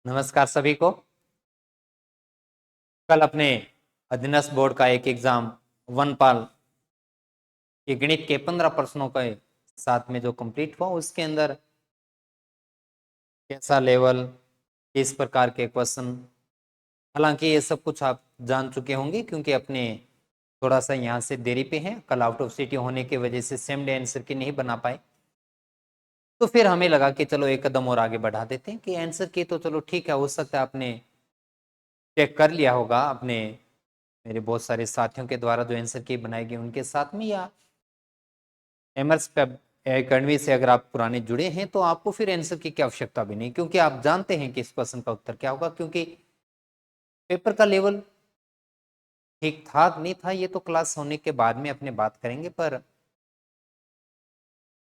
नमस्कार सभी को। कल अपने अधीनस्थ बोर्ड का एक एग्जाम वनपाल के गणित के 15 प्रश्नों के साथ में जो कंप्लीट हुआ उसके अंदर कैसा लेवल, किस प्रकार के क्वेश्चन, हालांकि ये सब कुछ आप जान चुके होंगे क्योंकि अपने थोड़ा सा यहाँ से देरी पे हैं। कल आउट ऑफ सिटी होने की वजह से सेम डे आंसर की नहीं बना पाए, तो फिर हमें लगा कि चलो एक कदम और आगे बढ़ा देते हैं कि आंसर की तो चलो ठीक है, हो सकता है आपने चेक कर लिया होगा अपने मेरे बहुत सारे साथियों के द्वारा जो आंसर की बनाई गई उनके साथ में, या एमएस एकेडमी से अगर आप पुराने जुड़े हैं तो आपको फिर आंसर की क्या आवश्यकता भी नहीं, क्योंकि आप जानते हैं कि इस क्वेश्चन का उत्तर क्या होगा। क्योंकि पेपर का लेवल ठीक ठाक नहीं था, ये तो क्लास होने के बाद में अपने बात करेंगे। पर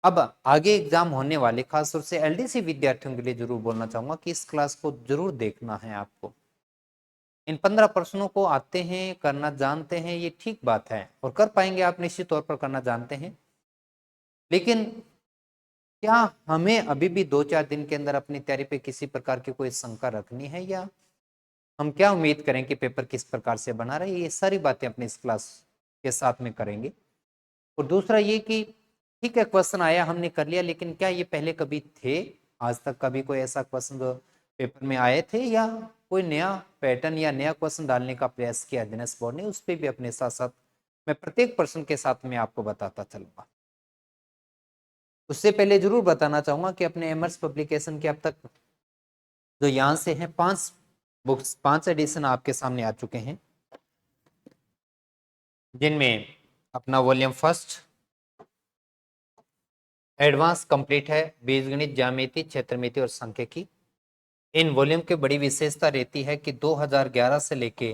अब आगे एग्जाम होने वाले खासतौर से एलडीसी विद्यार्थियों के लिए जरूर बोलना चाहूंगा कि इस क्लास को जरूर देखना है आपको। इन 15 प्रश्नों को आते हैं, करना जानते हैं, ये ठीक बात है और कर पाएंगे आप, निश्चित तौर पर करना जानते हैं। लेकिन क्या हमें अभी भी 2-4 दिन के अंदर अपनी तैयारी पे किसी प्रकार की कोई शंका रखनी है, या हम क्या उम्मीद करें कि पेपर किस प्रकार से बना रहे, ये सारी बातें अपनी इस क्लास के साथ में करेंगे। और दूसरा ये कि ठीक है, क्वेश्चन आया हमने कर लिया, लेकिन क्या ये पहले कभी थे, आज तक कभी कोई ऐसा क्वेश्चन जो पेपर में आए थे, या कोई नया पैटर्न या नया क्वेश्चन डालने का प्रयास किया दिनेश बोर्ड ने, उस पर भी अपने साथ साथ मैं प्रत्येक प्रश्न के साथ में आपको बताता चलूंगा। उससे पहले जरूर बताना चाहूंगा कि अपने एमर्स पब्लिकेशन के अब तक जो यहाँ से हैं 5 बुक्स, 5 एडिशन आपके सामने आ चुके हैं, जिनमें अपना वॉल्यूम फर्स्ट एडवांस कंप्लीट है, बीजगणित, ज्यामिति, क्षेत्रमिति और सांख्यिकी। इन वॉल्यूम की बड़ी विशेषता रहती है कि 2011 से लेके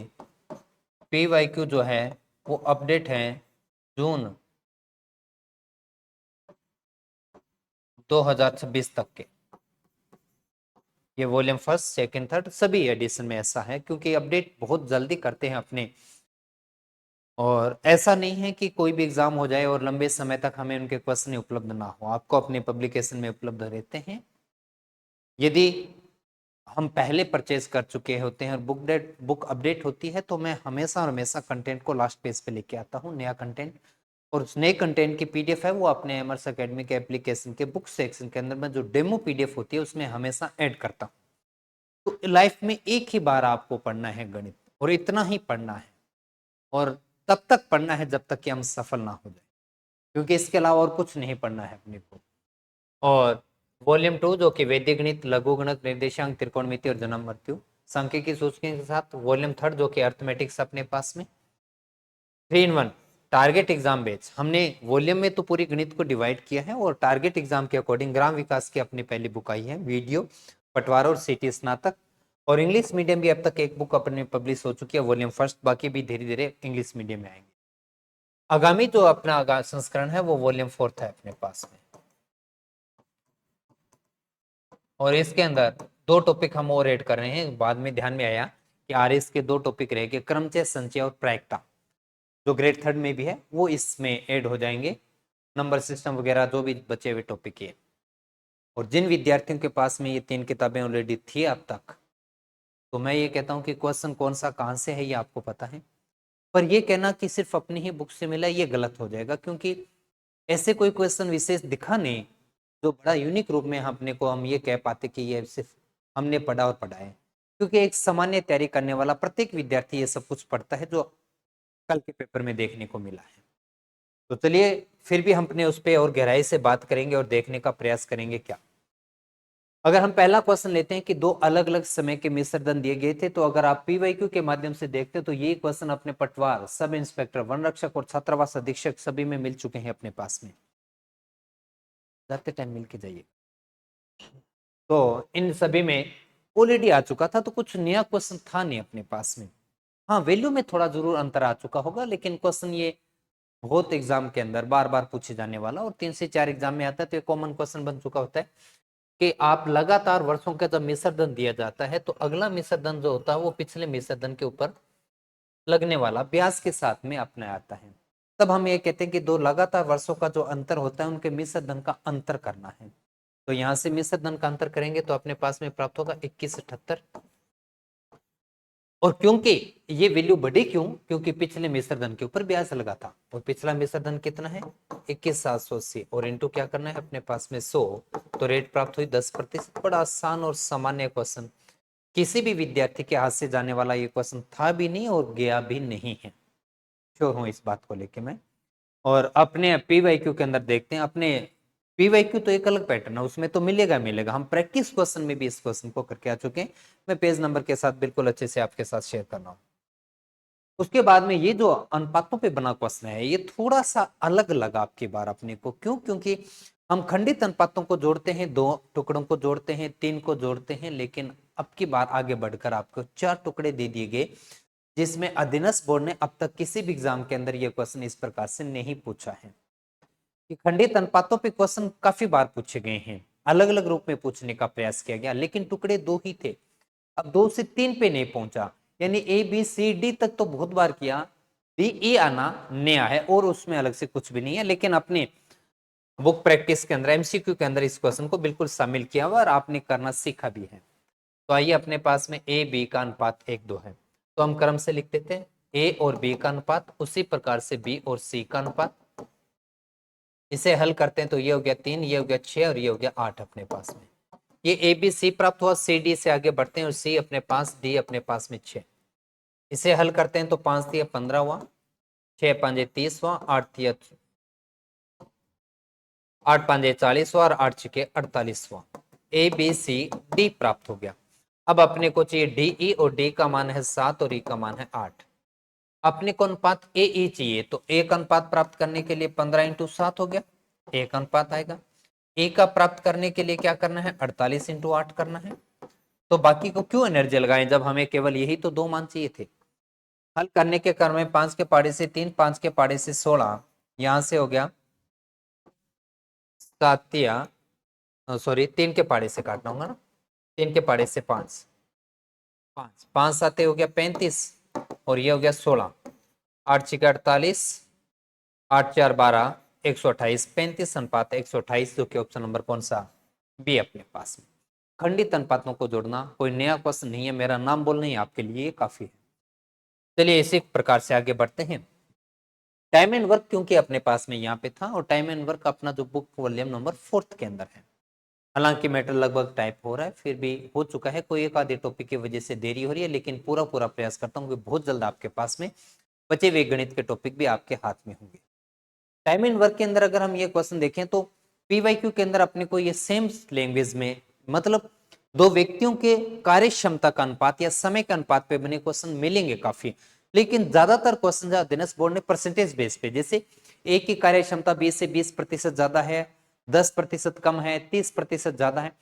पीवाईक्यू जो है वो अपडेट है जून 2026 तक के। ये वॉल्यूम फर्स्ट, सेकंड, थर्ड सभी एडिशन में ऐसा है, क्योंकि अपडेट बहुत जल्दी करते हैं अपने। और ऐसा नहीं है कि कोई भी एग्जाम हो जाए और लंबे समय तक हमें उनके क्वेश्चन उपलब्ध ना हो, आपको अपने पब्लिकेशन में उपलब्ध रहते हैं। यदि हम पहले परचेज कर चुके होते हैं और बुक अपडेट होती है, तो मैं हमेशा और हमेशा कंटेंट को लास्ट पेज पे लेके आता हूँ, नया कंटेंट। और उस नए कंटेंट की पीडीएफ है वो अपने एमर्स एकेडमी के एप्लीकेशन के बुक सेक्शन के अंदर में जो डेमो पीडीएफ होती है उसमें हमेशा ऐड करता हूँ। तो लाइफ में एक ही बार आपको पढ़ना है गणित, और इतना ही पढ़ना है, और तब तक पढ़ना है जब तक कि हम सफल ना हो जाए, क्योंकि इसके अलावा और कुछ नहीं पढ़ना है अपने को। और वॉल्यूम 2 जो कि वैदिक गणित, लघु गणित, निर्देशांक, त्रिकोणमिति और जन्म मृत्यु, सांख्यिकी सूचकांक के साथ। वॉल्यूम 3 जो कि अर्थमेटिक्स अपने पास में 3 in 1 टारगेट एग्जाम बेच। हमने वॉल्यूम में तो पूरी गणित को डिवाइड किया है, और टारगेट एग्जाम के अकॉर्डिंग ग्राम विकास की अपनी पहली बुक आई है, वीडियो, पटवार और सीटी स्नातक। और इंग्लिश मीडियम भी अब तक एक बुक अपने पब्लिश हो चुकी है, वॉल्यूम फर्स्ट, बाकी भी धीरे धीरे इंग्लिश मीडियम में आएंगे। आगामी जो अपना संस्करण है वो वॉल्यूम 4 है अपने पास में। और इसके अंदर 2 टॉपिक हम और ऐड कर रहे हैं, बाद में ध्यान में आया कि आरएस के 2 टॉपिक रहेंगे, क्रमचय, संचय और प्रायिकता, जो ग्रेड 3 में भी है वो इसमें ऐड हो जाएंगे, नंबर सिस्टम वगैरह जो भी बचे हुए टॉपिक है। और जिन विद्यार्थियों के पास में ये 3 किताबें ऑलरेडी थी अब तक, तो मैं ये कहता हूँ कि क्वेश्चन कौन सा कहाँ से है ये आपको पता है। पर ये कहना कि सिर्फ अपनी ही बुक से मिला, ये गलत हो जाएगा, क्योंकि ऐसे कोई क्वेश्चन विशेष दिखा नहीं जो बड़ा यूनिक रूप में अपने को हम ये कह पाते कि ये सिर्फ हमने पढ़ा और पढ़ा है। क्योंकि एक सामान्य तैयारी करने वाला प्रत्येक विद्यार्थी ये सब कुछ पढ़ता है जो कल के पेपर में देखने को मिला है। तो चलिए फिर भी हम अपने उस पर और गहराई से बात करेंगे और देखने का प्रयास करेंगे क्या। अगर हम पहला क्वेश्चन लेते हैं कि 2 अलग अलग समय के मिश्रदंड दिए गए थे, तो अगर आप पीवाईक्यू के माध्यम से देखते हैं तो ये क्वेश्चन अपने पटवार, सब इंस्पेक्टर, वन रक्षक और छात्रावास अधीक्षक सभी में मिल चुके हैं अपने पास में, जाते टाइम मिल के जाइए। तो इन सभी में ऑलरेडी आ चुका था, तो कुछ नया क्वेश्चन था नहीं अपने पास में। हाँ, वैल्यू में थोड़ा जरूर अंतर आ चुका होगा, लेकिन क्वेश्चन ये बहुत एग्जाम के अंदर बार बार पूछे जाने वाला, और 3 से 4 एग्जाम में आता है, तो ये कॉमन क्वेश्चन बन चुका होता है कि आप लगातार वर्षों का जब मिश्रधन दिया जाता है, तो अगला मिश्रधन जो होता है वो पिछले मिश्रधन के ऊपर लगने वाला ब्याज के साथ में अपने आता है। तब हम ये कहते हैं कि 2 लगातार वर्षों का जो अंतर होता है उनके मिश्रधन का अंतर करना है। तो यहां से मिश्र धन का अंतर करेंगे तो अपने पास में प्राप्त होगा 2178। और क्योंकि ये वैल्यू बढ़ी क्यों, क्योंकि पिछले मिश्र धन के ऊपर ब्याज लगा था, और पिछला मिश्र धन कितना है 21,780, और इनटू क्या करना है अपने पास में 100, तो रेट प्राप्त हुई 10%। बड़ा आसान और सामान्य क्वेश्चन, किसी भी विद्यार्थी के हाथ से जाने वाला ये क्वेश्चन था भी नहीं और गया भी नहीं है, श्योर हूं इस बात को लेके मैं। और अपने पीवाईक्यू के अंदर देखते हैं, अपने पीवाईक्यू तो एक अलग पैटर्न है, उसमें तो मिलेगा, हम प्रैक्टिस क्वेश्चन में भी इस क्वेश्चन को करके आ चुके हैं। मैं पेज नंबर के साथ बिल्कुल अच्छे से आपके साथ शेयर कर रहा हूं। उसके बाद में ये जो अनुपातों पे बना क्वेश्चन है, ये थोड़ा सा अलग लगा आपकी बार अपने को, क्यों, क्योंकि हम खंडित अनुपातों को जोड़ते हैं, 2 टुकड़ों को जोड़ते हैं, 3 को जोड़ते हैं, लेकिन अब की बार आगे बढ़कर आपको 4 टुकड़े दे दिए गए, जिसमें अधीनस्थ बोर्ड ने अब तक किसी भी एग्जाम के अंदर ये क्वेश्चन इस प्रकार से नहीं पूछा है। कि खंडित अनुपातों पे क्वेश्चन काफी बार पूछे गए हैं, अलग अलग रूप में पूछने का प्रयास किया गया, लेकिन टुकड़े 2 ही थे। अब 2 से 3 पे नहीं पहुंचा, यानी ए बी सी डी तक तो बहुत बार किया, डी ई आना नया है और उसमें अलग से कुछ भी नहीं है, लेकिन अपने बुक प्रैक्टिस के अंदर एमसीक्यू के अंदर इस क्वेश्चन को बिल्कुल शामिल किया हुआ और आपने करना सीखा भी है। तो आइए अपने पास में ए बी का अनुपात 1:2 है, तो हम क्रम से लिख देते हैं ए और बी का अनुपात, उसी प्रकार से बी और सी का अनुपात। इसे हल करते हैं तो ये हो गया 3, ये हो गया 6 और ये हो गया 8 अपने पास में। ये ए बी सी प्राप्त हुआ, सी डी से आगे बढ़ते हैं और सी अपने पास, डी अपने पास में 6। इसे हल करते हैं तो 5 दिया 15 हुआ, 6 5 30 हुआ, 8 दिया 8 5 40 हुआ और 8 6 48 हुआ। ए बी सी डी प्राप्त हो गया। अब अपने को चाहिए डी ई, और डी का मान है 7 और ई का मान है 8। अपने को अनुपात ए ई चाहिए, तो एक अनुपात प्राप्त करने के लिए 15 इंटू 7 हो गया, एक अनुपात आएगा। ए का प्राप्त करने के लिए क्या करना है 48 इंटू 8 करना है। तो बाकी को क्यों एनर्जी लगाएं जब हमें केवल यही तो 2 मान चाहिए थे। हल करने के क्रम में 5 के पाड़े से 3, 5 के पाड़े से 16, यहां से हो गया 7 या सॉरी 3 के पाड़े से काटना होगा ना, 3 के पाड़े से 5, 5 5 7 हो गया 35 और ये हो गया 16, 8 6 48, 8 4 12, 128, 35 अनुपात 128, जो कि ऑप्शन नंबर कौन सा बी अपने पास में। खंडित अनुपातों को जोड़ना कोई नया क्वेश्चन नहीं है, मेरा नाम बोलना ही आपके लिए काफी है। चलिए इसी प्रकार से आगे बढ़ते हैं। टाइम एंड वर्क क्योंकि अपने पास में यहाँ पे था, और टाइम एंड वर्क अपना जो बुक वॉल्यूम नंबर 4 के अंदर है। हालांकि मैटर लगभग टाइप हो रहा है, फिर भी हो चुका है, कोई एक आधे टॉपिक की वजह से देरी हो रही है, लेकिन पूरा प्रयास करता हूँ कि बहुत जल्द आपके पास में बचे हुए गणित के टॉपिक भी आपके हाथ में होंगे। टाइम एंड वर्क के अंदर अगर हम ये क्वेश्चन देखें तो पीवाईक्यू के अंदर अपने को ये सेम लैंग्वेज में, मतलब 2 व्यक्तियों के कार्य क्षमता का अनुपात या समय के अनुपात पे बने क्वेश्चन मिलेंगे काफी, लेकिन ज्यादातर क्वेश्चन अध्ययन बोर्ड ने परसेंटेज बेस पे, जैसे ए की कार्य क्षमता 20 से 20% ज्यादा है, 10% कम है, 30% ज्यादा है,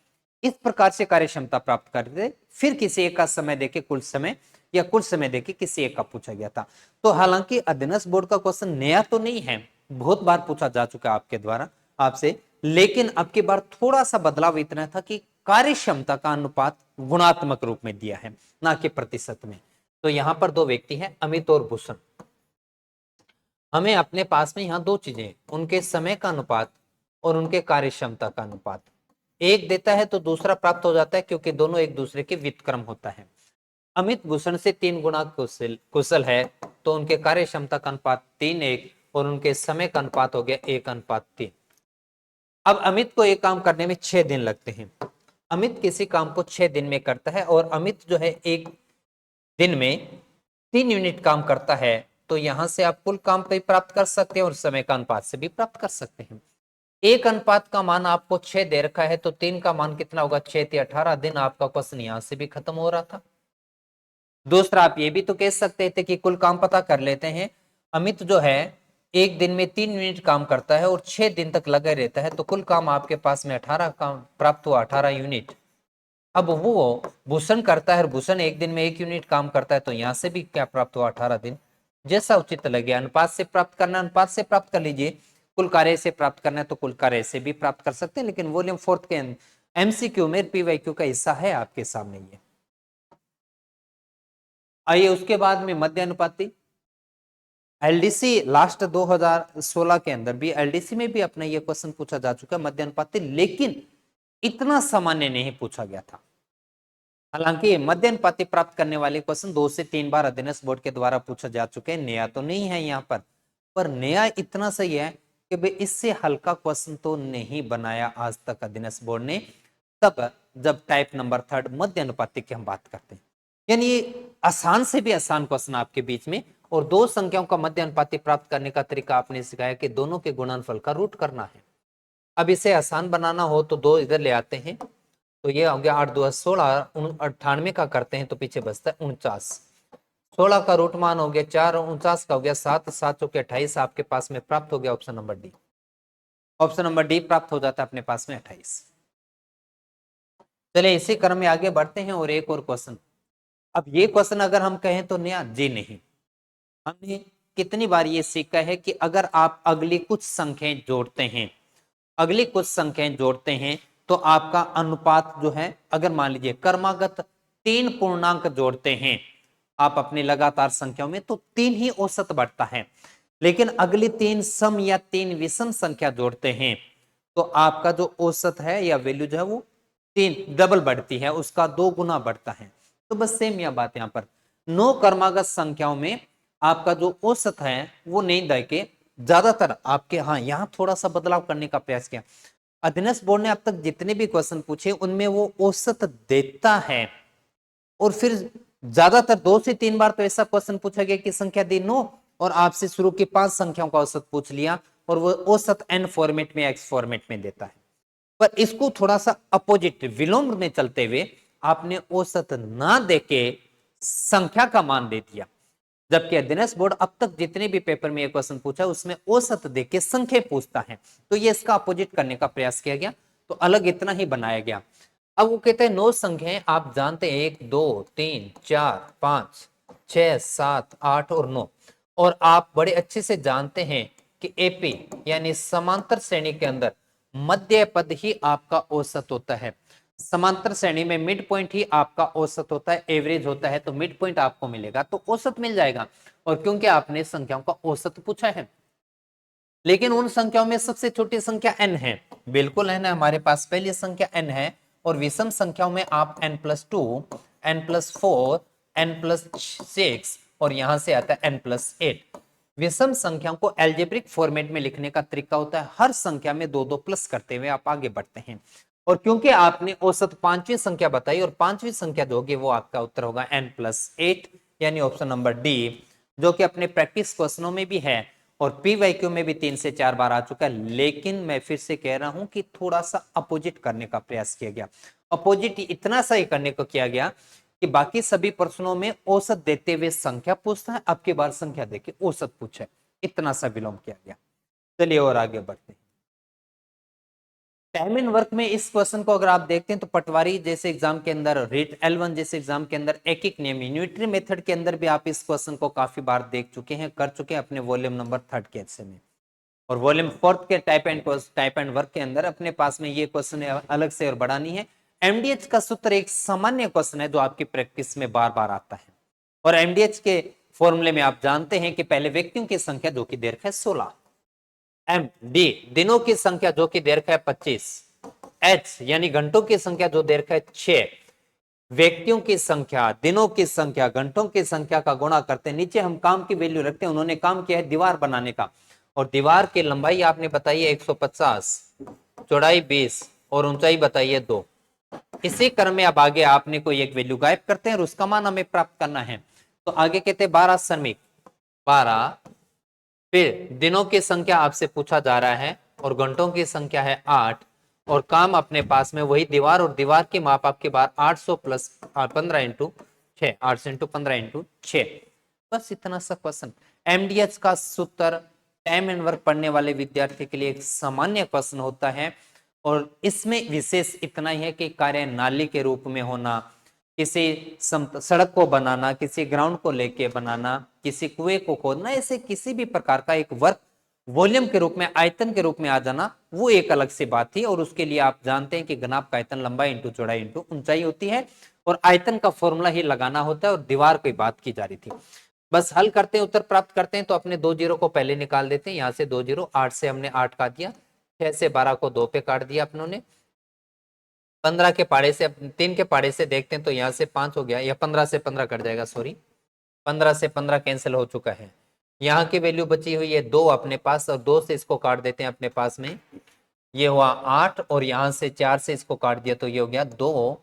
इस प्रकार से कार्य क्षमता प्राप्त करते, फिर किसी एक का समय देके कुल समय या कुल समय देके किसी एक का पूछा गया था। तो हालांकि अध्ययन बोर्ड का क्वेश्चन नया तो नहीं है, बहुत बार पूछा जा चुका आपके द्वारा आपसे, लेकिन अब की बार थोड़ा सा बदलाव इतना था कि कार्य क्षमता का अनुपात गुणात्मक रूप में दिया है, ना कि प्रतिशत में। तो यहां पर 2 व्यक्ति हैं, अमित और भूषण। हमें अपने पास में यहाँ 2 चीजें, उनके समय का अनुपात और उनके कार्य क्षमता का अनुपात, एक देता है तो दूसरा प्राप्त हो जाता है, क्योंकि दोनों एक दूसरे के व्युत्क्रम होता है। अमित भूषण से 3 गुना कुशल है, तो उनके कार्य क्षमता का अनुपात 3:1 और उनके समय का अनुपात हो गया 1:3। अब अमित को एक काम करने में 6 दिन लगते हैं। अमित किसी काम को 6 दिन में करता है, और अमित जो है एक दिन में 3 यूनिट काम करता है, तो यहां से आप कुल काम पे प्राप्त कर सकते हैं और समय का अनुपात से भी प्राप्त कर सकते हैं। एक अनुपात का मान आपको 6 दे रखा है, तो 3 का मान कितना होगा 6 × 18 दिन, आपका क्वेश्चन यहां से भी खत्म हो रहा था। दूसरा आप ये भी तो कह सकते थे कि कुल काम पता कर लेते हैं, अमित जो है एक दिन में 3 यूनिट काम करता है और 6 दिन तक लगा रहता है, तो कुल काम आपके पास में 18 काम प्राप्त हुआ, 18 यूनिट। अब वो भूषण करता है और भूषण एक दिन में 1 यूनिट काम करता है, तो यहां से भी क्या प्राप्त हुआ 18 दिन। जैसा उचित लगे, अनुपात से प्राप्त करना अनुपात से प्राप्त कर लीजिए, कुल कार्य से प्राप्त करना है तो कुल कार्य से भी प्राप्त कर सकते हैं, लेकिन वॉल्यूम 4 के एमसीक्यू में पीवाईक्यू का हिस्सा है आपके सामने ये। आइए उसके बाद में मध्य अनुपाती एलडीसी लास्ट 2016 के अंदर भी, एलडीसी में भी अपना ये क्वेश्चन पूछा जा चुका है मध्य अनुपाती, लेकिन इतना सामान्य नहीं पूछा गया था। हालांकि मध्य अनुपाती प्राप्त करने वाले क्वेश्चन 2 से 3 बार अध्ययन बोर्ड के द्वारा पूछा जा चुके हैं, नया तो नहीं है यहाँ पर नया इतना सही है कि भाई इससे हल्का क्वेश्चन तो नहीं बनाया आज तक अध्ययन बोर्ड ने, तब जब टाइप नंबर 3 मध्य अनुपाती की हम बात करते हैं। यानी ये आसान से भी आसान क्वेश्चन आपके बीच में, और दो संख्याओं का मध्य अनुपाती प्राप्त करने का तरीका आपने सिखाया कि दोनों के गुणनफल का रूट करना है। अब इसे आसान बनाना हो तो दो इधर ले आते हैं, तो ये हो गया 8 2 16, 98 का करते हैं तो पीछे बचता है 49, 16 का रूट मान हो गया 4, 49 का हो गया 7, 7 चौके 28 आपके पास में प्राप्त हो गया option number D. Option number D प्राप्त हो जाता है अपने पास में 28। चलिए इसी क्रम में आगे बढ़ते हैं और एक और क्वेश्चन। अब ये क्वेश्चन अगर हम कहें तो नया जी नहीं, हमने कितनी बार ये सीखा है कि अगर आप अगली कुछ संख्याएं जोड़ते हैं, अगली कुछ संख्याएं जोड़ते हैं तो आपका अनुपात जो है, अगर मान लीजिए क्रमागत 3 पूर्णांक जोड़ते हैं आप अपनी लगातार संख्याओं में, तो 3 ही औसत बढ़ता है। लेकिन अगली 3 सम या 3 विषम संख्या जोड़ते हैं तो आपका जो औसत है या वैल्यू जो है वो 3 डबल बढ़ती है, उसका 2 गुना बढ़ता है। तो बस सेम यह बात यहां पर 9 क्रमागत संख्याओं में आपका जो औसत है वो नहीं देके ज्यादातर आपके, हाँ यहां थोड़ा सा बदलाव करने का प्रयास किया। अध्ययन बोर्ड ने अब तक जितने भी क्वेश्चन पूछे उनमें वो औसत देता है, और फिर ज्यादातर 2 से 3 बार तो ऐसा क्वेश्चन पूछा गया कि संख्या दी 9 और आपसे शुरू की 5 संख्याओं का औसत पूछ लिया, और वो औसत एन फॉर्मेट में एक्स फॉर्मेट में देता है। पर इसको थोड़ा सा अपोजिट विलोम में चलते हुए आपने औसत ना देके संख्या का मान दे दिया, जबकि अध्ययन बोर्ड अब तक जितने भी पेपर में ये क्वेश्चन पूछा उसमें औसत देके संख्या पूछता है, तो ये इसका अपोजिट करने का प्रयास किया गया, तो अलग इतना ही बनाया गया। अब वो कहते हैं 9 संख्याएं आप जानते हैं 1 2 3 4 5 6 7 8 और 9, और आप बड़े अच्छे से जानते हैं कि एपी यानी समांतर श्रेणी के अंदर मध्य पद ही आपका औसत होता है। समांतर श्रेणी में मिड पॉइंट ही आपका औसत होता है, एवरेज होता है, तो मिड पॉइंट आपको मिलेगा तो औसत मिल जाएगा। और क्योंकि आपने संख्याओं का औसत पूछा है, लेकिन उन संख्याओं में सबसे छोटी संख्या n है, बिल्कुल है ना, हमारे पास पहली संख्या n है, और विषम संख्याओं में आप n+2 n+4 n+6 और यहां से आता है n+8। विषम संख्याओं को एल्जेब्रिक फॉर्मेट में लिखने का तरीका होता है हर संख्या में 2 2 प्लस करते हुए आप आगे बढ़ते हैं, और क्योंकि आपने औसत 5वीं संख्या बताई और 5वीं संख्या जो होगी वो आपका उत्तर होगा n+8, यानी ऑप्शन नंबर डी, जो कि अपने प्रैक्टिस क्वेश्चनों में भी है और पीवाईक्यू में भी 3 से 4 बार आ चुका है। लेकिन मैं फिर से कह रहा हूं कि थोड़ा सा अपोजिट करने का प्रयास किया गया। अपोजिट इतना सा ही करने को किया गया कि बाकी सभी प्रश्नों में औसत देते हुए संख्या पूछता है, अब की बार संख्या देके औसत पूछे, इतना सा विलोम किया गया। चलिए और आगे बढ़ते हैं। टाइम एंड वर्क में इस क्वेश्चन को अगर आप देखते हैं तो पटवारी जैसे एग्जाम के अंदर, रेट L1 जैसे एग्जाम के अंदर एक एक नियम, यूनिटरी मेथड के अंदर भी आप इस क्वेश्चन को काफी बार देख चुके हैं, कर चुके हैं अपने वॉल्यूम नंबर 3 के हिस्से में। और वॉल्यूम 4 के टाइप एंड वर्क के अंदर अपने पास में ये क्वेश्चन अलग से और बड़ा नहीं है। एमडीएच का सूत्र एक सामान्य क्वेश्चन है जो आपकी प्रैक्टिस में बार बार आता है, और एमडीएच के फॉर्मूले में आप जानते हैं कि पहले व्यक्तियों की संख्या जो कि दीर्घ है 16, एम डी दिनों की संख्या जो कि दीर्घ है 25, एच यानी घंटों की संख्या जो दीर्घ है 6, व्यक्तियों की संख्या, दिनों की संख्या, घंटों की संख्या का गुणा करते हैं, नीचे हम काम की वैल्यू रखते हैं। उन्होंने काम किया है दीवार बनाने का, और दीवार की लंबाई आपने बताई है 150, चौड़ाई 20 और ऊंचाई बताई है 2। इसी क्रम में अब आगे आपने कोई एक वैल्यू गायब करते हैं और उसका मान हमें प्राप्त करना है। तो आगे कहते हैं 12 श्रमिक, 12, फिर दिनों की संख्या आपसे पूछा जा रहा है और घंटों की संख्या है 8, और काम अपने पास में वही दीवार, और दीवार की माप आपके बार 800 प्लस 15 इंटू 6, 800 इंटू 15 इंटू 6। बस इतना सा क्वेश्चन। एमडीएच का सूत्र टाइम एंड वर्क पढ़ने वाले विद्यार्थी के लिए एक सामान्य क्वेश्चन होता है, और इसमें विशेष इतना ही है कि कार्य नाली के रूप में होना, किसी सड़क को बनाना, किसी ग्राउंड को लेके बनाना, किसी कुएं को खोदना, ऐसे किसी भी प्रकार का एक वर्क वॉल्यूम के रूप में, आयतन के रूप में आ जाना, वो एक अलग से बात थी। और उसके लिए आप जानते हैं कि घनाभ का आयतन लंबाई इंटू चौड़ाई इंटू ऊंचाई होती है, और आयतन का फॉर्मूला ही लगाना होता है, और दीवार की बात की जा रही थी। बस हल करते हैं, उत्तर प्राप्त करते हैं। तो अपने 2 जीरो को पहले निकाल देते हैं, यहाँ से 2 जीरो, 8 से हमने 8 काट दिया, 6 से 12 को 2 पे काट दिया अपनों ने, 15 के पाड़े से, 3 के पाड़े से देखते हैं तो यहाँ से 5 हो गया, या 15 से 15 कट जाएगा, सॉरी 15 से 15 कैंसिल हो चुका है। यहाँ की वैल्यू बची हुई है 2 अपने पास, और 2 से इसको काट देते हैं अपने पास में, ये हुआ 8, और यहाँ से 4 से इसको काट दिया तो ये हो गया 2।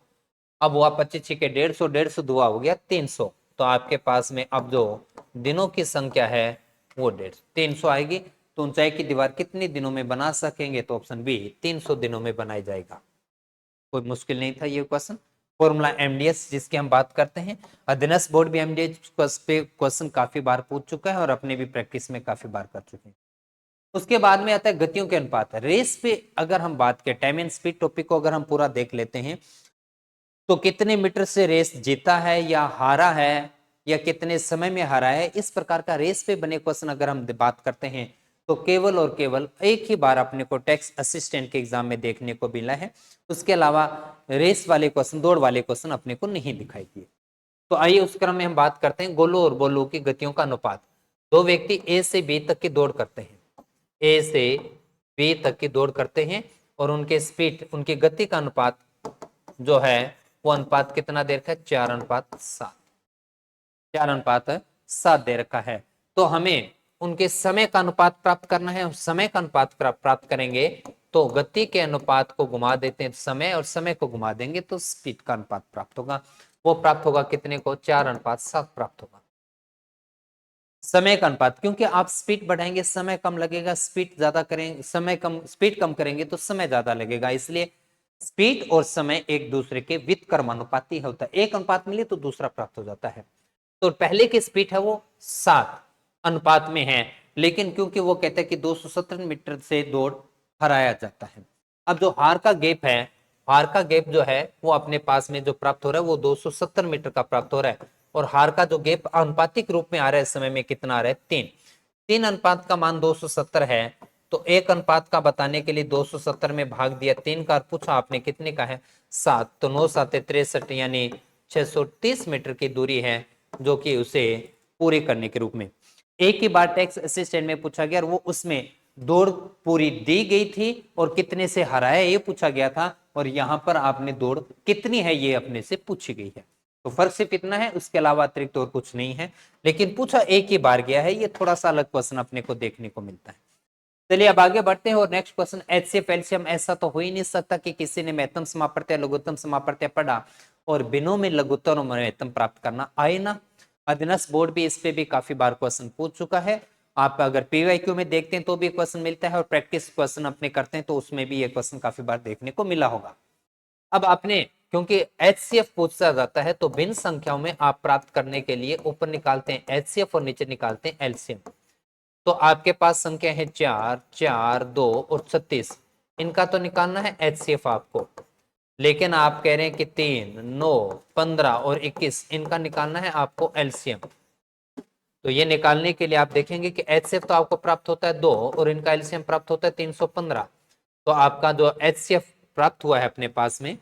अब हुआ 25 के 150, 150 दुआ हो गया 300। तो आपके पास में अब जो दिनों की संख्या है वो 300 आएगी। तो ऊंचाई की दीवार कितने दिनों में बना सकेंगे, तो ऑप्शन बी 300 दिनों में बनाया जाएगा। कोई मुश्किल नहीं था ये क्वेश्चन। फॉर्मूला एमडीएस जिसकी हम बात करते हैं, अधीनस्थ बोर्ड भी एमडीएस पे क्वेश्चन काफी बार पूछ चुका है और अपने भी प्रैक्टिस में काफी बार कर चुके हैं। उसके बाद में आता है गतियों के अनुपात। रेस पे अगर हम बात करें, टाइम एंड स्पीड टॉपिक को अगर हम पूरा देख लेते हैं, तो कितने मीटर से रेस जीता है या हारा है, या कितने समय में हारा है, इस प्रकार का रेस पे बने क्वेश्चन अगर हम बात करते हैं तो केवल और केवल एक ही बार अपने को टैक्स असिस्टेंट के एग्जाम में देखने को मिला है। उसके अलावा रेस वाले क्वेश्चन, दौड़ वाले क्वेश्चन अपने को नहीं दिखाई दिए। तो आइए उस क्रम में हम बात करते हैं गोलों और बॉलों की गतियों का अनुपात। दो व्यक्ति ए से बी तक की दौड़ करते हैं, ए से बी तक की दौड़ करते हैं, और उनके स्पीड, उनकी गति का अनुपात जो है वो अनुपात कितना दे रखा है, 4:7, 4:7 दे रखा है। तो हमें उनके समय का अनुपात प्राप्त करना है। समय का अनुपात प्राप्त करेंगे तो गति के अनुपात को घुमा देते हैं समय, और समय को घुमा देंगे तो स्पीड का अनुपात प्राप्त होगा। वो प्राप्त होगा कितने को, 4:7 प्राप्त होगा। समय का अनुपात, क्योंकि आप स्पीड बढ़ाएंगे समय कम लगेगा, स्पीड ज्यादा करेंगे समय कम, स्पीड कम करेंगे तो समय ज्यादा लगेगा, इसलिए स्पीड और समय एक दूसरे के व्युत्क्रमानुपाती होता है। एक अनुपात मिले तो दूसरा प्राप्त हो जाता है। तो पहले की स्पीड है वो 7 अनुपात में है, लेकिन क्योंकि वो कहते हैं कि 270 मीटर से दौड़ हराया जाता है। अब जो हार का गैप है, हार का गैप जो है वो अपने पास में जो प्राप्त हो रहा है वो 270 मीटर का प्राप्त हो रहा है, और हार का जो गैप अनुपातिक रूप में आ रहा है समय में कितना आ रहा है, 3 अनुपात का मान 270 है। तो एक अनुपात का बताने के लिए 270 में भाग दिया 3 का, पूछा आपने कितने का है, 7, तो 9 7 63, यानी 630 मीटर की दूरी है जो कि उसे पूरी करने के रूप में। एक ही बार टैक्स असिस्टेंट में पूछा गया और वो उसमें दौड़ पूरी दी गई थी और कितने से हराया ये पूछा गया था, और यहां पर आपने दौड़ कितनी है ये अपने से पूछी गई है। तो फर्क सिर्फ इतना है, उसके अलावा अतिरिक्त और कुछ नहीं है, लेकिन पूछा एक ही बार गया है, ये थोड़ा सा अलग क्वेश्चन अपने को देखने को मिलता है। चलिए अब आगे बढ़ते हैं और नेक्स्ट क्वेश्चन, एचसीएफ एलसीएम। ऐसा तो हो ही नहीं सकता कि किसी ने महत्तम समापत्ति लघुत्तम समापत्ति पढ़ा और बिनों में लघुत्तम और महत्तम प्राप्त करना आए ना। अधीनस्थ बोर्ड भी इस पे भी काफी बार क्वेश्चन पूछ चुका है। आप अगर पीवाईक्यू में देखते हैं तो भी क्वेश्चन मिलता है, और प्रैक्टिस क्वेश्चन अपने करते हैं तो उसमें भी ये क्वेश्चन काफी बार देखने को मिला होगा। अब आपने, क्योंकि एचसीएफ पूछा जाता है तो भिन्न संख्याओं में आप प्राप्त करने के लिए ऊपर निकालते हैं एचसीएफ और नीचे निकालते हैं एलसीएम। तो आपके पास संख्या है 4, 4, 2 और 36, इनका तो निकालना है एचसीएफ आपको, लेकिन आप कह रहे हैं कि 3, 9, 15 और 21 इनका निकालना है आपको एलसीएम। तो ये निकालने के लिए आप देखेंगे कि एचसीएफ तो आपको प्राप्त होता है 2 और इनका एलसीएम प्राप्त होता है 315। तो आपका जो एचसीएफ प्राप्त हुआ है अपने पास में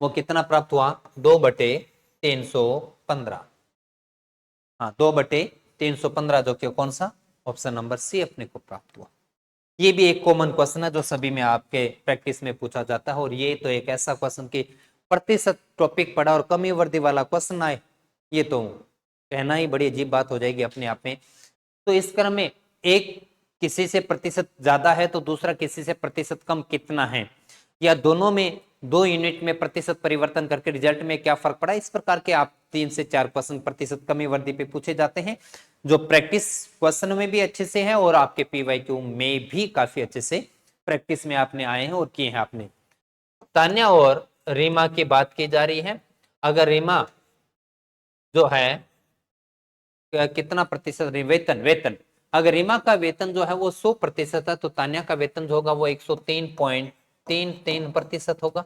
वो कितना प्राप्त हुआ, 2/315। हाँ, 2/315, जो कि कौन सा, ऑप्शन नंबर सी अपने को प्राप्त हुआ। ये भी एक कॉमन क्वेश्चन है जो सभी में आपके प्रैक्टिस में पूछा जाता है, और ये तो एक ऐसा क्वेश्चन की प्रतिशत टॉपिक पढ़ा और कमी वर्दी वाला क्वेश्चन आए, ये तो कहना ही बड़ी अजीब बात हो जाएगी अपने आप में। तो इस क्रम में एक किसी से प्रतिशत ज्यादा है तो दूसरा किसी से प्रतिशत कम कितना है, या दोनों में 2 यूनिट में प्रतिशत परिवर्तन करके रिजल्ट में क्या फर्क पड़ा, इस प्रकार के आप 3 से 4 क्वेश्चन प्रतिशत कमी वर्दी पे पूछे जाते हैं, जो प्रैक्टिस क्वेश्चन में भी अच्छे से है और आपके पीवाईक्यू में भी काफी अच्छे से प्रैक्टिस में आपने आए हैं और किए हैं आपने। तान्या और रीमा की बात की जा रही है। अगर रीमा जो है कितना प्रतिशत, वेतन वेतन अगर रीमा का वेतन जो है वो 100% है तो तान्या का वेतन जो होगा वो 103.33% होगा।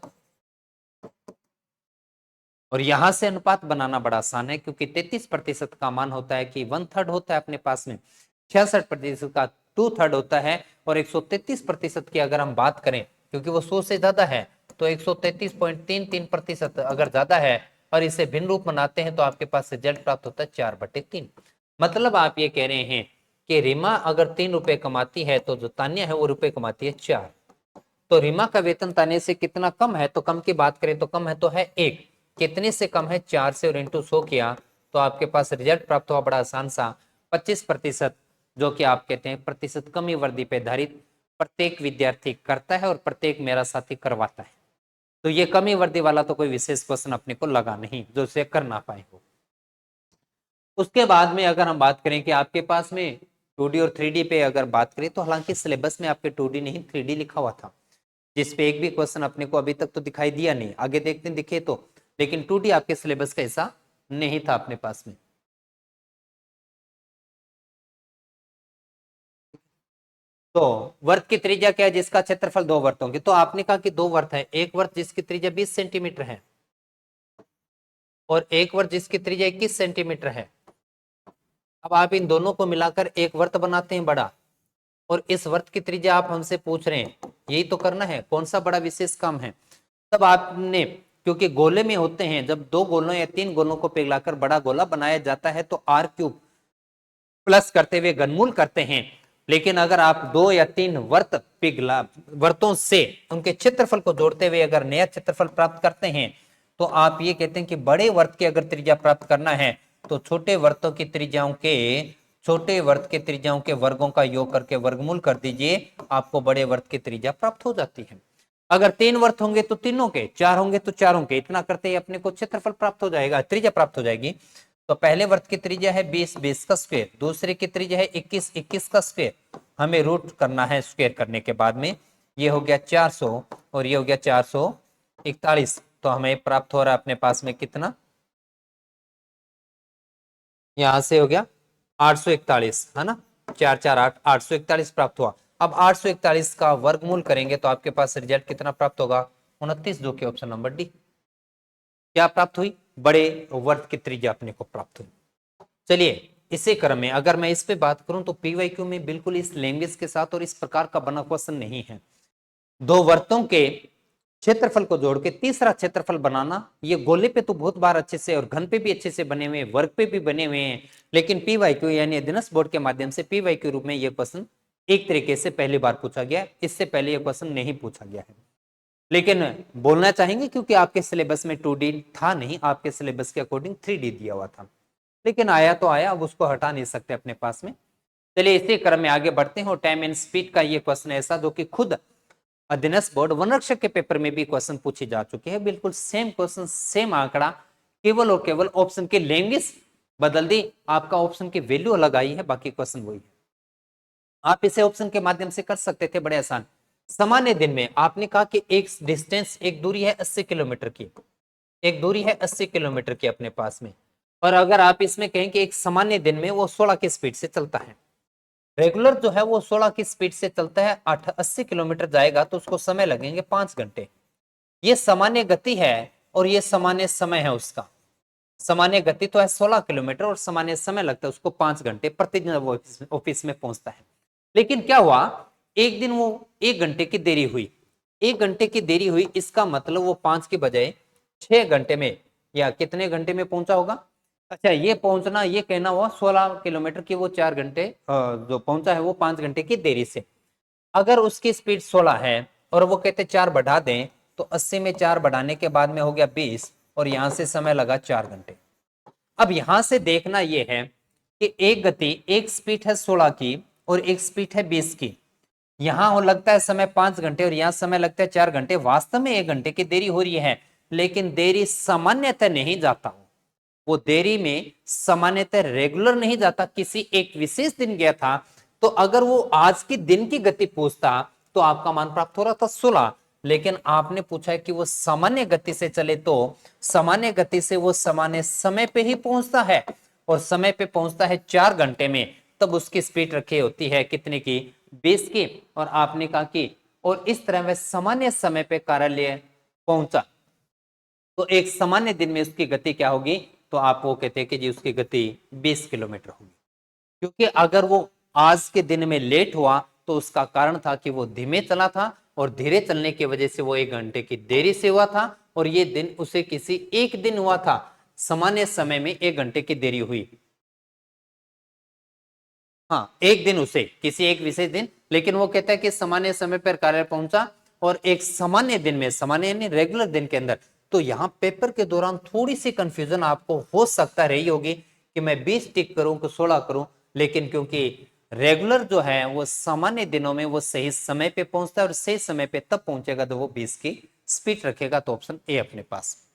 और यहां से अनुपात बनाना बड़ा आसान है, क्योंकि 33% का मान होता है कि 1/3 होता है अपने पास में, 66% का 2/3 होता है, और 133% की अगर हम बात करें, क्योंकि वो 100 से ज्यादा है, तो 133.33% अगर ज्यादा है और इसे भिन्न रूप बनाते हैं तो आपके पास रिजल्ट प्राप्त होता है 4/3। मतलब आप ये कह रहे हैं कि रीमा अगर 3 रुपए कमाती है तो जो तान्या है वो रुपए कमाती है 4। तो रीमा का वेतन ताने से कितना कम है, तो कम की बात करें तो कम है तो है 1, कितने से कम है 4 से, और इंटू 100 किया तो आपके पास रिजल्ट प्राप्त हुआ बड़ा आसान सा 25%, जो कि आप कहते हैं प्रतिशत कमी वर्दी पे आधारित प्रत्येक विद्यार्थी करता है और प्रत्येक मेरा साथी करवाता है। तो ये कमी वर्दी वाला तो कोई विशेष क्वेश्चन अपने को लगा नहीं जो उसे कर ना पाए हो। उसके बाद में अगर हम बात करें कि आपके पास में 2D और 3D पे अगर बात करें तो हालांकि सिलेबस में आपके 2D नहीं 3D लिखा हुआ था, जिसपे एक भी क्वेश्चन अपने को अभी तक तो दिखाई दिया नहीं, आगे देखते दिखे तो, लेकिन 2D आपके सिलेबस का हिस्सा नहीं था अपने पास में। तो वर्त की त्रिज्या क्या है, जिसका क्षेत्रफल 2 वर्त होंगे, तो आपने कहा कि 2 वर्त है, एक वर्त जिसकी त्रिज्या 20 सेंटीमीटर है और एक वर्त जिसकी त्रिज्या 21 सेंटीमीटर है। अब आप इन दोनों को मिलाकर एक वर्त बनाते हैं बड़ा, और इस वर्त की त्रिज्या आप हमसे पूछ रहे हैं, यही तो करना है, कौन सा बड़ा विशेष काम है। तब आपने, क्योंकि गोले में होते हैं, जब 2 गोलों या 3 गोलों को पिघलाकर बड़ा गोला बनाया जाता है तो r³ प्लस करते हुए घनमूल करते हैं। लेकिन अगर आप 2 या 3 वर्तों से उनके क्षेत्रफल को जोड़ते हुए अगर नया क्षेत्रफल प्राप्त करते हैं, तो आप ये कहते हैं कि बड़े वर्त की अगर त्रिज्या प्राप्त करना है तो छोटे वर्तों की त्रिज्याओं के, छोटे वर्त के त्रिज्याओं के वर्गों का योग करके वर्गमूल कर दीजिए, आपको बड़े वर्त की त्रिज्या प्राप्त हो जाती है। अगर 3 वर्त होंगे तो तीनों के, 4 होंगे तो चारों के, इतना करते ही अपने को क्षेत्रफल प्राप्त हो जाएगा, त्रिज्या प्राप्त हो जाएगी। तो पहले वर्त की त्रिज्या है 20, 20 का स्क्वायर, दूसरे की त्रिज्या है 21, 21 का स्क्वायर, हमें रूट करना है स्क्वायर करने के बाद में, ये हो गया 400 और ये हो गया 441, तो हमें प्राप्त हो रहा है अपने पास में कितना, यहां से हो गया 841, है ना, 4 4 8, 841 प्राप्त हुआ। अब 841 का वर्गमूल करेंगे तो आपके पास रिजल्ट कितना प्राप्त होगा, 29, जो कि ऑप्शन नंबर डी। क्या प्राप्त हुई, बड़े वर्त की त्रिज्या अपने को प्राप्त हुई। चलिए इसी क्रम में अगर मैं इस पे बात करूं तो पीवाईक्यू में बिल्कुल इस लैंग्वेज के साथ और इस प्रकार का बना क्वेश्चन नहीं है। 2 वर्तों के क्षेत्रफल को जोड़ के तीसरा क्षेत्रफल बनाना, ये गोले पे तो बहुत बार अच्छे से और घन पे भी अच्छे से बने हुए हैं, वर्ग पे भी बने हुए हैं, लेकिन पीवाईक्यू यानी अध्ययन बोर्ड के माध्यम से पीवाईक्यू रूप में ये क्वेश्चन एक तरीके से पहली बार पूछा गया, इससे पहले ये क्वेश्चन नहीं पूछा गया है। लेकिन बोलना चाहेंगे क्योंकि आपके सिलेबस में 2D था नहीं, आपके सिलेबस के अकॉर्डिंग 3D दिया हुआ था, लेकिन आया तो आया, अब उसको हटा नहीं सकते अपने पास में। चलिए इसी क्रम में आगे बढ़ते हैं, और टाइम एंड स्पीड का ये क्वेश्चन ऐसा जो कि खुद अध्ययन बोर्ड वनरक्षक के पेपर में भी क्वेश्चन पूछे जा चुके हैं, बिल्कुल सेम क्वेश्चन सेम आंकड़ा, केवल और केवल ऑप्शन की लैंग्वेज बदल दी, आपका ऑप्शन की वैल्यू अलग आई है, बाकी क्वेश्चन वही है। आप इसे ऑप्शन के माध्यम से कर सकते थे, बड़े आसान। सामान्य दिन में आपने कहा कि एक डिस्टेंस, एक दूरी है 80 किलोमीटर की, एक दूरी है 80 किलोमीटर की अपने पास में, और अगर आप इसमें कहें कि एक सामान्य दिन में वो 16 की स्पीड से चलता है, रेगुलर जो है वो 16 की स्पीड से चलता है, 80 किलोमीटर जाएगा तो उसको समय लगेंगे 5 घंटे। ये सामान्य गति है और ये सामान्य समय है उसका। सामान्य गति तो है 16 किलोमीटर और सामान्य समय लगता है उसको 5 घंटे, प्रतिदिन वो ऑफिस में पहुंचता है। लेकिन क्या हुआ, एक दिन वो 1 घंटे की देरी हुई, 1 घंटे की देरी हुई, इसका मतलब वो 5 के बजाय 6 घंटे में या कितने घंटे में पहुंचा होगा। अच्छा, ये पहुंचना, ये कहना हुआ 16 किलोमीटर की वो 4 घंटे जो पहुंचा है वो 5 घंटे की देरी से। अगर उसकी स्पीड 16 है और वो कहते 4 बढ़ा दें, तो 80 में 4 बढ़ाने के बाद में हो गया 20, और यहां से समय लगा 4 घंटे। अब यहां से देखना यह है कि एक गति, एक स्पीड है 16 की और एक स्पीड है 20 की, यहां हो लगता है समय 5 घंटे और यहां समय लगता है 4 घंटे, वास्तव में 1 घंटे की देरी हो रही है, लेकिन देरी सामान्यतः नहीं जाता, वो देरी में सामान्यतः रेगुलर नहीं जाता, किसी एक विशेष दिन गया था। तो अगर वो आज के दिन की गति पूछता तो आपका मान प्राप्त हो रहा था 16, लेकिन आपने पूछा है कि वो सामान्य गति से चले, तो सामान्य गति से वो सामान्य समय पे ही पहुंचता है और समय पे पहुंचता है 4 घंटे में, तब उसकी स्पीड रखी होती है कितने की, 20 की, और आपने कहा कि और इस तरह वह सामान्य समय पे कार्यालय पहुंचा, तो एक सामान्य दिन में उसकी गति क्या होगी, तो आप वो कहते हैं कि जी उसकी गति 20 किलोमीटर होगी। क्योंकि अगर वो आज के दिन में लेट हुआ तो उसका कारण था कि वो धीमे चला था, और धीरे चलने की वजह से वो 1 घंटे की देरी से हुआ था, और ये दिन उसे किसी एक दिन हुआ था, सामान्य समय में 1 घंटे की देरी हुई। हाँ, एक दिन उसे किसी एक विशेष दिन, लेकिन वो कहता है कि सामान्य समय पर कार्य पहुंचा और एक सामान्य दिन में, सामान्य यानी रेगुलर दिन के अंदर, तो यहाँ पेपर के दौरान थोड़ी सी कंफ्यूजन आपको हो सकता रही होगी कि मैं 20 टिक करूं कि 16 करूं, लेकिन क्योंकि रेगुलर जो है वो सामान्य दिनों में वो सही समय पे पहुंचता है और सही समय पे तब पहुंचेगा तो वो 20 की स्पीड रखेगा। तो ऑप्शन ए अपने पास।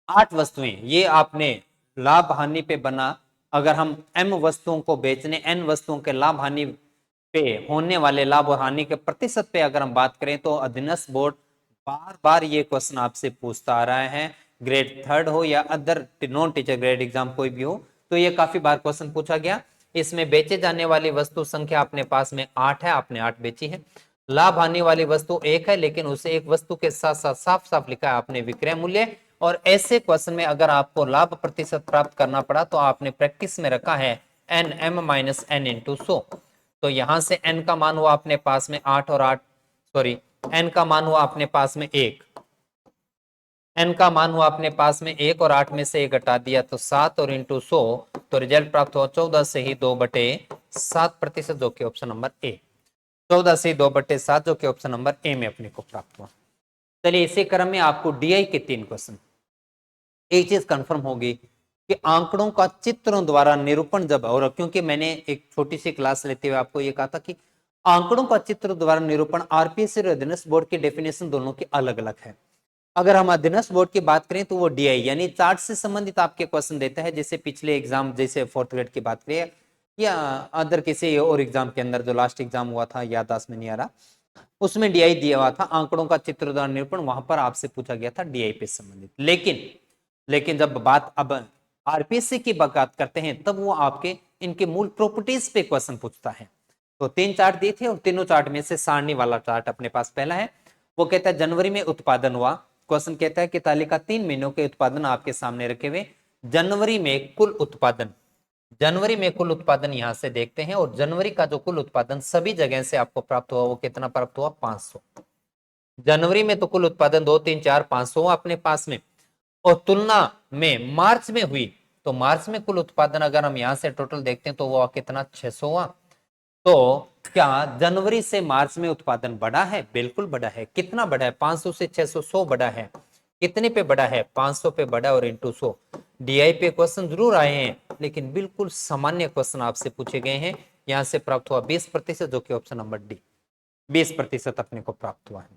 8 वस्तुएं, ये आपने लाभ हानि पे बना। अगर हम m वस्तुओं को बेचने, n वस्तुओं के लाभ हानि पे होने वाले लाभ और हानि के प्रतिशत पे अगर हम बात करें तो अधीनस्थ बोर्ड बार बार ये क्वेश्चन आपसे पूछता आ रहा है, ग्रेड 3 हो या other non teacher grade exam कोई भी हो, तो ये काफी बार क्वेश्चन पूछा गया। इसमें बेचे जाने वाली वस्तु संख्या अपने पास में 8 है, आपने 8 बेची है। लाभ आने वाली वस्तु 1 है, लेकिन उसे एक वस्तु के साथ साथ साफ साफ लिखा है आपने विक्रय मूल्य। और ऐसे क्वेश्चन में अगर आपको लाभ प्रतिशत प्राप्त करना पड़ा तो आपने प्रैक्टिस में रखा है N M minus N into 100। तो यहां से n का मान हुआ अपने पास में 8 और 8, सॉरी n का मान हुआ अपने पास में 1, n का मान हुआ अपने पास में 1 और 8 में से 1 घटा दिया तो 7 और इंटू 100, तो रिजल्ट प्राप्त हुआ 14 से ही 2/7% जो कि ऑप्शन नंबर ए। 14 से 2/7 जो कि ऑप्शन नंबर ए में अपने को प्राप्त हुआ। चलिए इसी क्रम में आपको डीआई के 3 क्वेश्चन। एक चीज कंफर्म होगी कि आंकड़ों का चित्रों द्वारा निरूपण जब, और क्योंकि मैंने एक छोटी सी क्लास लेते हुए आपको यह कहा था कि आंकड़ों का चित्र द्वारा निरूपण आरपीएससी और अधीनस्थ बोर्ड की डेफिनेशन दोनों की अलग अलग है। अगर हम अधीनस्थ बोर्ड की बात करें तो वो डीआई यानी चार्ट से संबंधित आपके क्वेश्चन देता है, जैसे पिछले एग्जाम जैसे 4th ग्रेड की बात करें या अदर किसी और एग्जाम के अंदर जो लास्ट एग्जाम हुआ था, याददाश्त में नहीं आ रहा, उसमें डीआई दिया हुआ था आंकड़ों का चित्र द्वारा निरूपण, वहां पर आपसे पूछा गया था डीआई पे संबंधित। लेकिन जब बात अब आरपीएससी की बात करते हैं तब वो आपके इनके मूल प्रॉपर्टीज पे क्वेश्चन पूछता है। तो 3 चार्ट दिए थे और तीनों चार्ट में से सारणी वाला चार्ट अपने पास पहला है। वो कहता है जनवरी में उत्पादन हुआ। क्वेश्चन कहता है कि तालिका 3 महीनों के उत्पादन आपके सामने रखे हुए। जनवरी में कुल उत्पादन, जनवरी में कुल उत्पादन यहां से देखते हैं, और जनवरी का जो कुल उत्पादन सभी जगह से आपको प्राप्त हुआ वो कितना प्राप्त हुआ 500। जनवरी में तो कुल उत्पादन 2 3 4 500 अपने पास में, और तुलना में मार्च में हुई तो मार्च में कुल उत्पादन अगर हम यहां से टोटल देखते हैं तो वो कितना 600 हुआ। तो क्या जनवरी से मार्च में उत्पादन बढ़ा है? बिल्कुल बढ़ा है। कितना बढ़ा है? 500 से 600, 100 बढ़ा है। कितने पे बढ़ा है? 500 पे बढ़ा और इंटू 100। डीआई पे क्वेश्चन जरूर आए हैं लेकिन बिल्कुल सामान्य क्वेश्चन आपसे पूछे गए हैं। यहां से प्राप्त हुआ 20% जो कि ऑप्शन नंबर डी 20% अपने को प्राप्त हुआ है।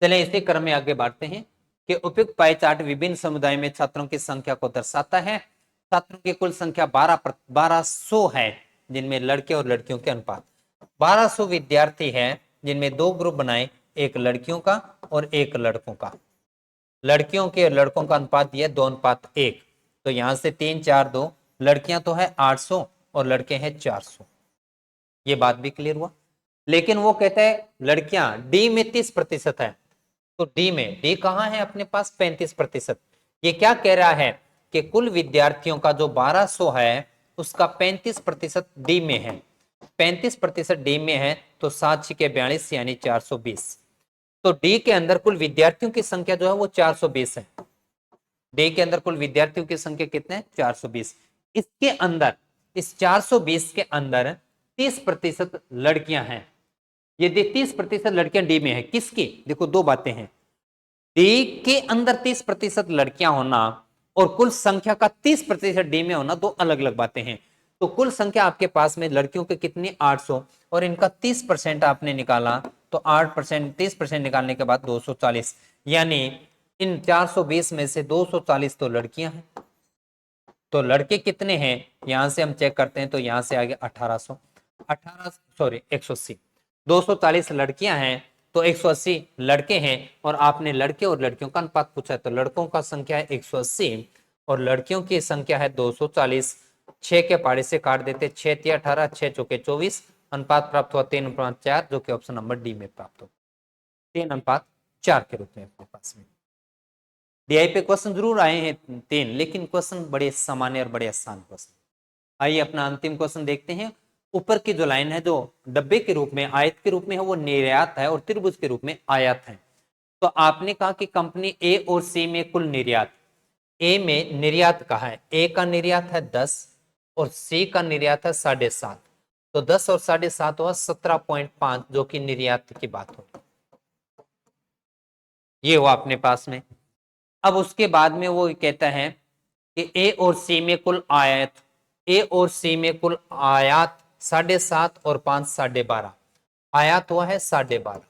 चलिए इसी क्रम में आगे बढ़ते हैं कि उपयुक्त पाई चार्ट विभिन्न समुदाय में छात्रों की संख्या को दर्शाता है। छात्रों की कुल संख्या 1200 है, जिनमें लड़के और लड़कियों के अनुपात 1200 विद्यार्थी है, जिनमें 2 ग्रुप बनाए, एक लड़कियों का और एक लड़कों का। लड़कियों के और लड़कों का अनुपात दिया 2:1। तो यहां से 3 4 2, लड़कियां तो है 800 और लड़के हैं 400। ये बात भी क्लियर हुआ। लेकिन वो कहता है लड़कियां डी में 30% है, तो डी में, डी कहां है अपने पास 35%। ये क्या कह रहा है कि कुल विद्यार्थियों का जो 1200 है उसका 35% डी में है। 35% डी में है तो 7 के 42 यानी 420। तो डी के अंदर कुल विद्यार्थियों की संख्या जो है वो 420 है। डी के अंदर कुल विद्यार्थियों की संख्या कितने? 420। इसके अंदर, इस 420 के अंदर 30% लड़कियां हैं। ये 30% लड़कियां डी में है। किसकी? देखो दो बातें हैं, डी के अंदर 30% लड़कियां होना और कुल संख्या का 30% डी में होना दो अलग अलग बातें हैं। तो कुल संख्या आपके पास में लड़कियों के कितनी? 800, और इनका 30% आपने निकाला तो 8%, 30% निकालने के बाद 240, यानी इन 420 में से 240 तो लड़कियां हैं। तो लड़के कितने हैं यहां से हम चेक करते हैं, तो यहां से आगे 180 240 लड़कियां हैं तो 180 लड़के हैं, और आपने लड़के और लड़कियों का अनुपात पूछा है, तो लड़कों का संख्या है 180 और लड़कियों की संख्या है 240। 6 के पाड़े से काट देते, 6 3 18, 6 चौके 24, अनुपात प्राप्त हुआ 3:4 जो कि ऑप्शन नंबर डी में प्राप्त हो 3:4 के रूप में अपने पास में। डीआई पे क्वेश्चन जरूर आए हैं 3, लेकिन क्वेश्चन बड़े सामान्य और बड़े आसान क्वेश्चन। आइए अपना अंतिम क्वेश्चन देखते हैं। ऊपर की जो लाइन है जो डब्बे के रूप में, आयत के रूप में है, वो निर्यात है और त्रिभुज के रूप में आयात है। तो आपने कहा कि कंपनी ए और सी में कुल निर्यात, ए में निर्यात कहा है, ए का निर्यात है 10 और सी का निर्यात है 7.5। तो 10 और 7.5 हुआ 17.5, जो कि निर्यात की बात हो, ये हुआ अपने पास में। अब उसके बाद में वो कहता है कि ए और सी में कुल आयात, ए और सी में कुल आयात 7.5 और 5 12.5, आयात हुआ है 12.5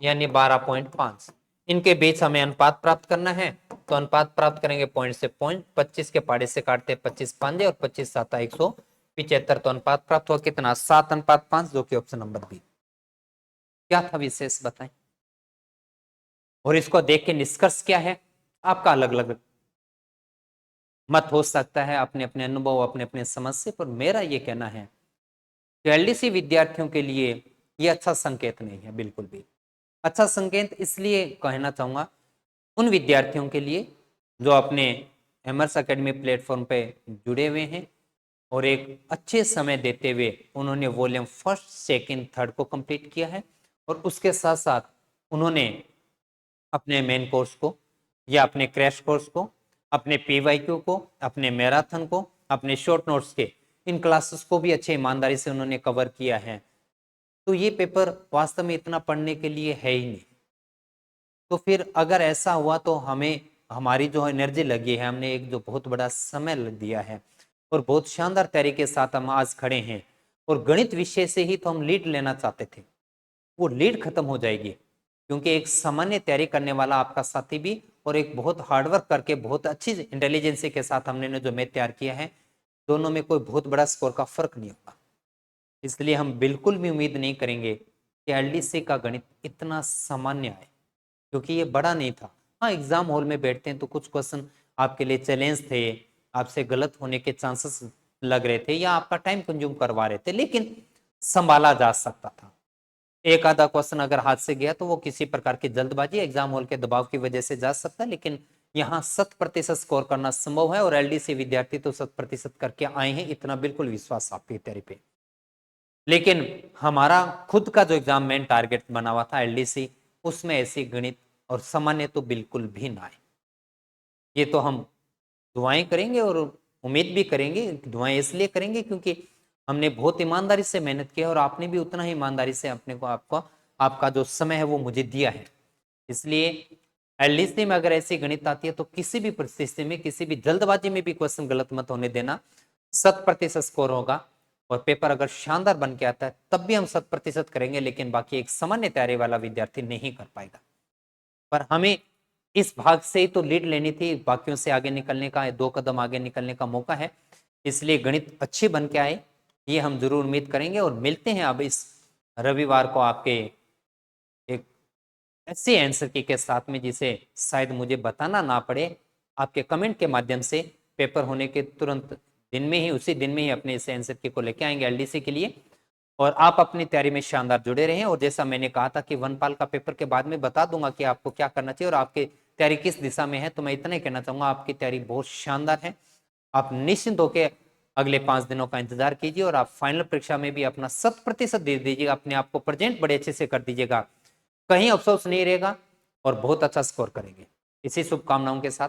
यानी 12.5। इनके बीच हमें अनुपात प्राप्त करना है, तो अनुपात प्राप्त करेंगे पॉइंट से पॉइंट, 25 के पाड़े से काटते 25 5 और 25 7 175, तो अनुपात प्राप्त हुआ कितना 7:5, जो कि ऑप्शन नंबर बी। क्या था विशेष बताएं, और इसको देख के निष्कर्ष क्या है, आपका अलग अलग मत हो सकता है, अपने अपने अनुभव अपने अपने समझ से, पर मेरा ये कहना है कि एलडीसी विद्यार्थियों के लिए ये अच्छा संकेत नहीं है, बिल्कुल भी अच्छा संकेत इसलिए कहना चाहूंगा उन विद्यार्थियों के लिए जो अपने एमर्स एकेडमी प्लेटफॉर्म पे जुड़े हुए हैं और एक अच्छे समय देते हुए उन्होंने वॉल्यूम फर्स्ट सेकंड थर्ड को कंप्लीट किया है, और उसके साथ साथ उन्होंने अपने मेन कोर्स को या अपने क्रैश कोर्स को, अपने पीवाईक्यू को, अपने मैराथन को, अपने शॉर्ट नोट्स के इन क्लासेस को भी अच्छे ईमानदारी से उन्होंने कवर किया है, तो ये पेपर वास्तव में इतना पढ़ने के लिए है ही नहीं। तो फिर अगर ऐसा हुआ तो हमें हमारी जो एनर्जी लगी है, हमने एक जो बहुत बड़ा समय दिया है और बहुत शानदार तरीके के साथ हम आज खड़े हैं, और गणित विषय से ही तो हम लीड लेना चाहते थे, वो लीड खत्म हो जाएगी, क्योंकि एक सामान्य तैयारी करने वाला आपका साथी भी और एक बहुत हार्डवर्क करके बहुत अच्छी इंटेलिजेंसी के साथ हमने जो मैथ तैयार किया है, दोनों में कोई बहुत बड़ा स्कोर का फर्क नहीं होगा। इसलिए हम बिल्कुल भी उम्मीद नहीं करेंगे कि एलडीसी का गणित इतना सामान्य है, क्योंकि ये बड़ा नहीं था। हाँ, एग्जाम हॉल में बैठते हैं तो कुछ क्वेश्चन आपके लिए चैलेंज थे, आपसे गलत होने के चांसेस लग रहे थे या आपका टाइम कंज्यूम करवा रहे थे, लेकिन संभाला जा सकता था। एक आधा क्वेश्चन अगर हाथ से गया तो वो किसी प्रकार की जल्दबाजी एग्जाम हॉल के दबाव की वजह से जा सकता है, लेकिन यहाँ 100% स्कोर करना संभव है, और एलडीसी विद्यार्थी तो 100% करके आए हैं, इतना बिल्कुल विश्वास आपकी तैयारी पे। लेकिन हमारा खुद का जो एग्जाम मेन टारगेट बना हुआ था एलडीसी, उसमें ऐसी गणित और सामान्य तो बिल्कुल भी ना आए। ये तो हम दुआएं करेंगे और उम्मीद भी करेंगे, दुआएं इसलिए करेंगे क्योंकि हमने बहुत ईमानदारी से मेहनत किया और आपने भी उतना ही ईमानदारी से अपने को आपका जो समय है वो मुझे दिया है। इसलिए एलडीसी में अगर ऐसी गणित आती है तो किसी भी परिस्थिति में किसी भी जल्दबाजी में भी क्वेश्चन गलत मत होने देना, 100% स्कोर होगा, और पेपर अगर शानदार बन के आता है तब भी हम 100% करेंगे, लेकिन बाकी एक सामान्य तैयारी वाला विद्यार्थी नहीं कर पाएगा। पर हमें इस भाग से ही तो लीड लेनी थी, बाकियों से आगे निकलने का 2 कदम आगे निकलने का मौका है, इसलिए गणित अच्छी बन के आए ये हम जरूर उम्मीद करेंगे। और मिलते हैं अब इस रविवार को आपके एक ऐसे आंसर की के साथ में जिसे शायद मुझे बताना ना पड़े, आपके कमेंट के माध्यम से पेपर होने के तुरंत दिन में ही उसी दिन में ही अपने इस आंसर की को लेके आएंगे एलडीसी के लिए, और आप अपनी तैयारी में शानदार जुड़े रहें। और जैसा मैंने कहा था कि वनपाल का पेपर के बाद में बता दूंगा कि आपको क्या करना चाहिए और आपकी तैयारी किस दिशा में है, तो मैं इतना ही कहना चाहूंगा आपकी तैयारी बहुत शानदार है। आप निश्चिंत होकर अगले 5 दिनों का इंतजार कीजिए और आप फाइनल परीक्षा में भी अपना 100% दे दीजिएगा, अपने आप को प्रेजेंट बड़े अच्छे से कर दीजिएगा, कहीं अफसोस नहीं रहेगा और बहुत अच्छा स्कोर करेंगे। इसी शुभकामनाओं के साथ